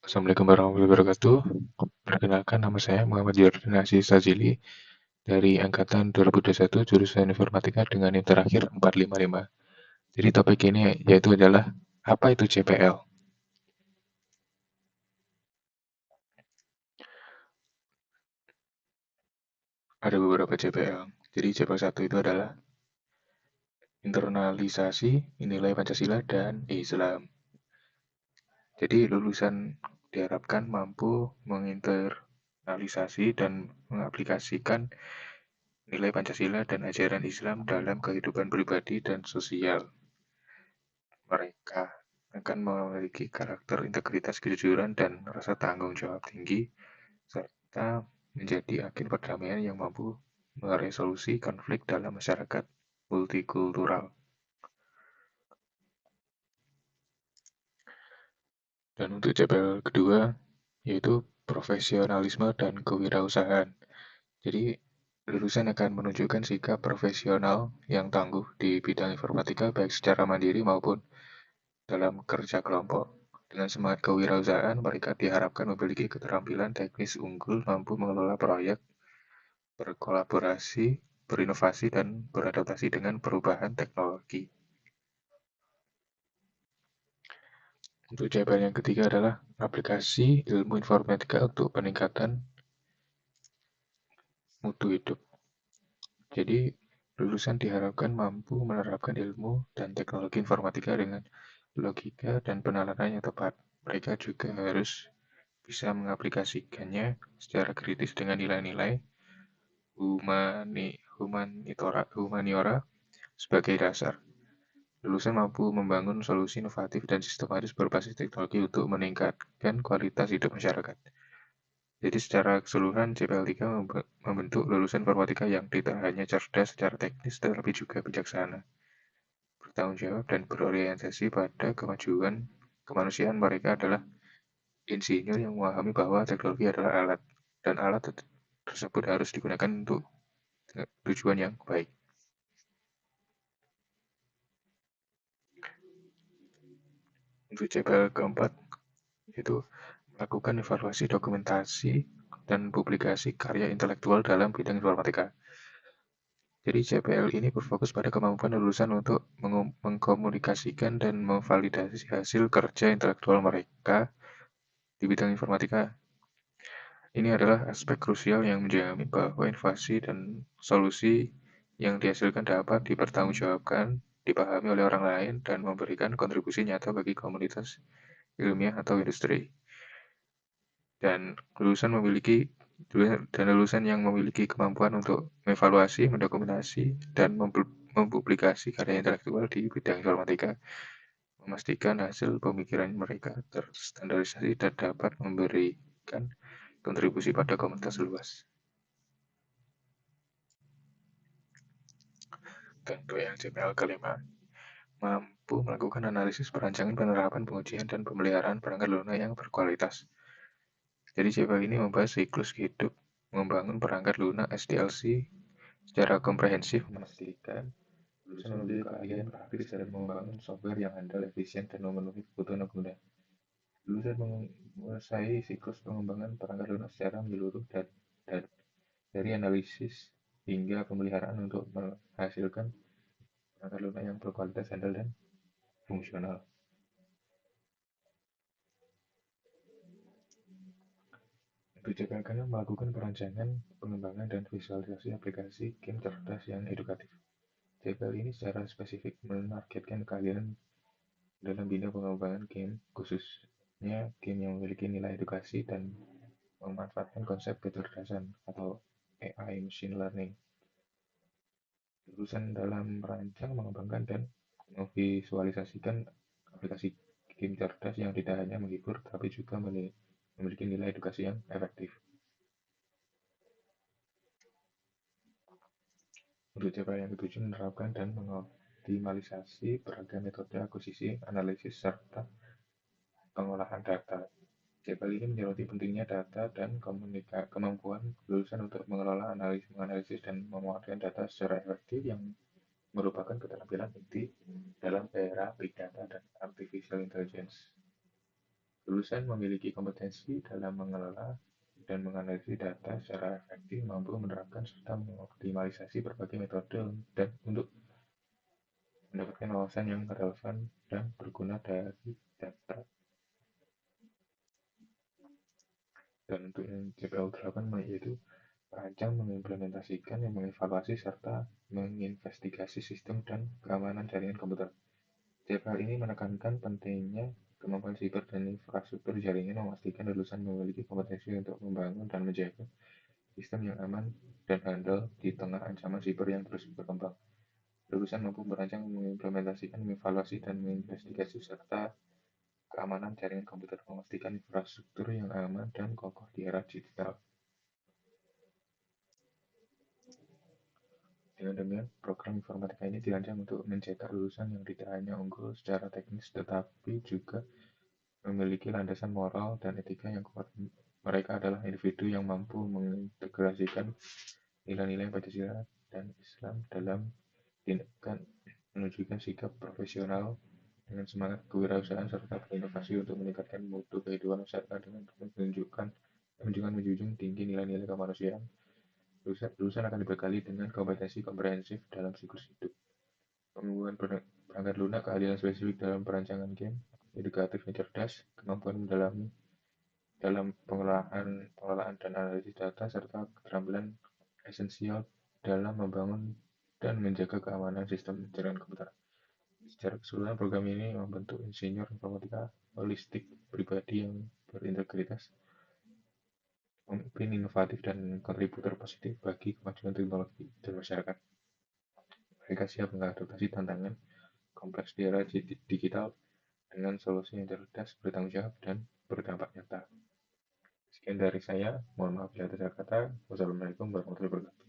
Assalamualaikum warahmatullahi wabarakatuh. Perkenalkan, nama saya Muhammad Yordin Aziz Sazili dari Angkatan 2021 jurusan Informatika dengan NIM terakhir 455. Jadi topik ini yaitu adalah apa itu CPL? Ada beberapa CPL. Jadi CPL 1 itu adalah internalisasi nilai Pancasila dan Islam. Jadi lulusan diharapkan mampu menginternalisasi dan mengaplikasikan nilai Pancasila dan ajaran Islam dalam kehidupan pribadi dan sosial. Mereka akan memiliki karakter integritas, kejujuran, dan rasa tanggung jawab tinggi, serta menjadi agen perdamaian yang mampu meresolusi konflik dalam masyarakat multikultural. Dan untuk CPL kedua, yaitu profesionalisme dan kewirausahaan. Jadi, lulusan akan menunjukkan sikap profesional yang tangguh di bidang informatika baik secara mandiri maupun dalam kerja kelompok. Dengan semangat kewirausahaan, mereka diharapkan memiliki keterampilan teknis unggul, mampu mengelola proyek, berkolaborasi, berinovasi, dan beradaptasi dengan perubahan teknologi. Untuk jawaban yang ketiga adalah aplikasi ilmu informatika untuk peningkatan mutu hidup. Jadi, lulusan diharapkan mampu menerapkan ilmu dan teknologi informatika dengan logika dan penalaran yang tepat. Mereka juga harus bisa mengaplikasikannya secara kritis dengan nilai-nilai humaniora sebagai dasar. Lulusan mampu membangun solusi inovatif dan sistematis berbasis teknologi untuk meningkatkan kualitas hidup masyarakat. Jadi secara keseluruhan, CPL 3 membentuk lulusan informatika yang tidak hanya cerdas secara teknis, tetapi juga bijaksana, bertanggung jawab, dan berorientasi pada kemajuan kemanusiaan. Mereka adalah insinyur yang memahami bahwa teknologi adalah alat, dan alat tersebut harus digunakan untuk tujuan yang baik. Untuk CPL keempat, yaitu melakukan evaluasi dokumentasi dan publikasi karya intelektual dalam bidang informatika. Jadi CPL ini berfokus pada kemampuan lulusan untuk mengkomunikasikan dan memvalidasi hasil kerja intelektual mereka di bidang informatika. Ini adalah aspek krusial yang menjamin bahwa inovasi dan solusi yang dihasilkan dapat dipertanggungjawabkan, dipahami oleh orang lain, dan memberikan kontribusi nyata bagi komunitas ilmiah atau industri. Dan lulusan yang memiliki kemampuan untuk mengevaluasi, mendokumentasi, dan mempublikasi karya intelektual di bidang informatika, memastikan hasil pemikiran mereka terstandarisasi dan dapat memberikan kontribusi pada komunitas luas. Dan untuk yang CPL kelima, mampu melakukan analisis perancangan, penerapan, pengujian, dan pemeliharaan perangkat lunak yang berkualitas. Jadi CPL ini membahas siklus hidup membangun perangkat lunak SDLC secara komprehensif, memastikan lulusan memiliki keahlian praktis dalam membangun software yang handal, efisien, dan memenuhi kebutuhan pengguna. Lulusan menguasai siklus pengembangan perangkat lunak secara menyeluruh dan dari analisis hingga pemeliharaan untuk menghasilkan perangkat lunak yang berkualitas, handal, dan fungsional. Untuk CPL melakukan perancangan, pengembangan, dan visualisasi aplikasi game cerdas yang edukatif. CPL ini secara spesifik menargetkan keahlian dalam bidang pengembangan game, khususnya game yang memiliki nilai edukasi dan memanfaatkan konsep kecerdasan atau AI machine learning. Lulusan dalam merancang, mengembangkan, dan memvisualisasikan aplikasi game cerdas yang tidak hanya menghibur, tapi juga memiliki nilai edukasi yang efektif. Untuk CPL yang ketujuh, menerapkan dan mengoptimalisasi beragam metode akuisisi, analisis, serta pengolahan data. CPL ini menyoroti pentingnya data dan kemampuan lulusan untuk menganalisis dan memanfaatkan data secara efektif yang merupakan keterampilan inti dalam era Big Data dan Artificial Intelligence. Lulusan memiliki kompetensi dalam mengelola dan menganalisis data secara efektif, mampu menerapkan serta mengoptimalisasi berbagai metode dan untuk mendapatkan wawasan yang relevan dan berguna dari data. Dan untuk yang CPL 8 yaitu merancang, mengimplementasikan, mengevaluasi, serta menginvestigasi sistem dan keamanan jaringan komputer. CPL ini menekankan pentingnya kemampuan siber dan infrastruktur jaringan, memastikan lulusan memiliki kompetensi untuk membangun dan menjaga sistem yang aman dan handal di tengah ancaman siber yang terus berkembang. Lulusan mampu merancang, mengimplementasikan, mengevaluasi, dan menginvestigasi serta keamanan jaringan komputer, memastikan infrastruktur yang aman dan kokoh di era digital. Dengan demikian, program informatika ini dirancang untuk mencetak lulusan yang tidak hanya unggul secara teknis, tetapi juga memiliki landasan moral dan etika yang kuat. Mereka adalah individu yang mampu mengintegrasikan nilai-nilai Pancasila dan Islam dalam tindakan, menunjukkan sikap profesional dengan semangat kewirausahaan serta berinovasi untuk meningkatkan mutu kehidupan masyarakat dengan menjunjung tinggi nilai-nilai kemanusiaan. Lulusan akan dibekali dengan kompetensi komprehensif dalam siklus hidup, penggunaan perangkat lunak, keahlian spesifik dalam perancangan game, edukatif yang cerdas, kemampuan mendalami dalam pengelolaan dan analisis data, serta keterampilan esensial dalam membangun dan menjaga keamanan sistem jaringan komputer. Secara keseluruhan, program ini membentuk insinyur informatika holistik pribadi yang berintegritas, pemimpin inovatif, dan kontributor positif bagi kemajuan teknologi dan masyarakat. Mereka siap mengadaptasi tantangan kompleks di era digital dengan solusi yang cerdas, bertanggung jawab, dan berdampak nyata. Sekian dari saya, mohon maaf bila ada kata. Wassalamualaikum warahmatullahi wabarakatuh.